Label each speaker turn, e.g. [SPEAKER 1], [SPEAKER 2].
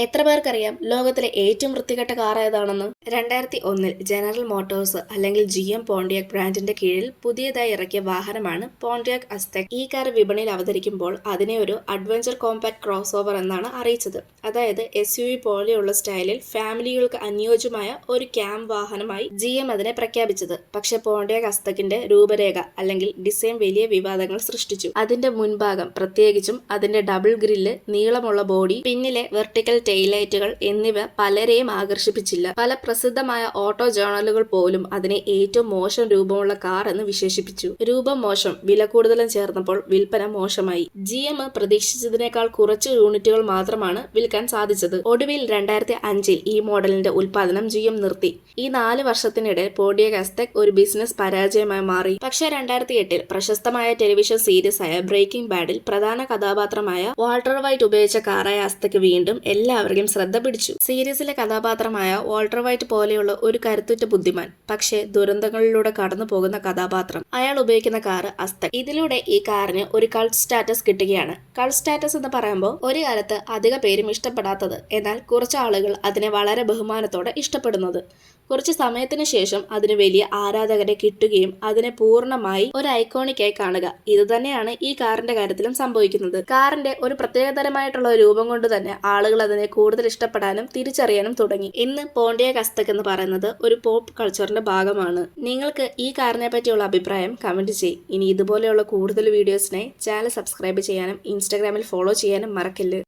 [SPEAKER 1] എത്ര പേർക്കറിയാം ലോകത്തിലെ ഏറ്റവും വൃത്തികെട്ട കാർ ഏതാണെന്ന്? 2001 ജനറൽ മോട്ടോഴ്സ് അല്ലെങ്കിൽ GM പോണ്ടിയാക് ബ്രാൻഡിന്റെ കീഴിൽ പുതിയതായി ഇറക്കിയ വാഹനമാണ് പോണ്ടിയാക് അസ്തെക്. ഈ കാർ വിപണിയിൽ അവതരിക്കുമ്പോൾ അതിനെ ഒരു അഡ്വഞ്ചർ കോമ്പാക്ട് ക്രോസ് ഓവർ എന്നാണ് അറിയിച്ചത്. അതായത് SUV പോലെയുള്ള സ്റ്റൈലിൽ ഫാമിലികൾക്ക് അനുയോജ്യമായ ഒരു ക്യാമ്പ് വാഹനമായി GM അതിനെ പ്രഖ്യാപിച്ചത്. പക്ഷേ പോണ്ടിയാക് അസ്തെകിന്റെ രൂപരേഖ അല്ലെങ്കിൽ ഡിസൈൻ വലിയ വിവാദങ്ങൾ സൃഷ്ടിച്ചു. അതിന്റെ മുൻഭാഗം, പ്രത്യേകിച്ചും അതിന്റെ ഡബിൾ ഗ്രില്ല്, നീളമുള്ള ബോഡി, പിന്നിലെ വെർട്ടിക്കൽ ടെയിലൈറ്റുകൾ എന്നിവ പലരെയും ആകർഷിപ്പിച്ചില്ല. പല പ്രസിദ്ധമായ ഓട്ടോ ജേർണലുകൾ പോലും അതിനെ ഏറ്റവും മോശം രൂപമുള്ള കാർ എന്ന് വിശേഷിപ്പിച്ചു. രൂപം മോശം, വില കൂടുതലും ചേർന്നപ്പോൾ വിൽപ്പന മോശമായി. GM പ്രതീക്ഷിച്ചതിനേക്കാൾ കുറച്ച് യൂണിറ്റുകൾ മാത്രമാണ് വിൽക്കാൻ സാധിച്ചത്. ഒടുവിൽ 2005 ഈ മോഡലിന്റെ ഉൽപ്പാദനം GM നിർത്തി. ഈ 4 വർഷത്തിനിടെ പോണ്ടിയാക് അസ്തെക് ഒരു ബിസിനസ് പരാജയമായി മാറി. പക്ഷേ 2008 പ്രശസ്തമായ ടെലിവിഷൻ സീരീസ് ആയ ബ്രേക്കിംഗ് ബാഡിൽ പ്രധാന കഥാപാത്രമായ വാൾട്ടർ വൈറ്റ് ഉപയോഗിച്ച കാറായ അസ്തെക് വീണ്ടും എല്ലാവരുടെയും ശ്രദ്ധ പിടിച്ചു. സീരീസിലെ കഥാപാത്രമായ വാൾട്ടർ വൈറ്റ് പോലെയുള്ള ഒരു കരുത്തുറ്റ ബുദ്ധിമാൻ, പക്ഷേ ദുരന്തങ്ങളിലൂടെ കടന്നു പോകുന്ന കഥാപാത്രം. അയാൾ ഉപയോഗിക്കുന്ന കാർ അസ്തെക്. ഇതിലൂടെ ഈ കാറിന് ഒരു കൾട്ട് സ്റ്റാറ്റസ് കിട്ടുകയാണ്. കൾട്ട് സ്റ്റാറ്റസ് എന്ന് പറയുമ്പോൾ ഒരു കാലത്ത് അധിക പേരും ഇഷ്ടപ്പെടാത്തത്, എന്നാൽ കുറച്ച് ആളുകൾ അതിനെ വളരെ ബഹുമാനത്തോടെ ഇഷ്ടപ്പെടുന്നത്. കുറച്ച് സമയത്തിന് ശേഷം അതിന് വലിയ ആരാധകരെ കിട്ടുകയും അതിനെ പൂർണ്ണമായി ഒരു ഐക്കോണിക്കായി കാണുക. ഇത് തന്നെയാണ് ഈ കാറിന്റെ കാര്യത്തിലും സംഭവിക്കുന്നത്. കാറിന്റെ ഒരു പ്രത്യേകതരമായിട്ടുള്ള രൂപം കൊണ്ട് തന്നെ ആളുകൾ അതിനെ കൂടുതൽ ഇഷ്ടപ്പെടാനും തിരിച്ചറിയാനും തുടങ്ങി. ഇന്ന് പോണ്ടിയാക് അസ്തെക് എന്ന് പറയുന്നത് ഒരു പോപ്പ് കൾച്ചറിന്റെ ഭാഗമാണ്. നിങ്ങൾക്ക് ഈ കാറിനെ പറ്റിയുള്ള അഭിപ്രായം കമന്റ് ചെയ്യ്. ഇനി ഇതുപോലെയുള്ള കൂടുതൽ വീഡിയോസിനായി ചാനൽ സബ്സ്ക്രൈബ് ചെയ്യാനും ഇൻസ്റ്റാഗ്രാമിൽ ഫോളോ ചെയ്യാനും മറക്കല്ല്.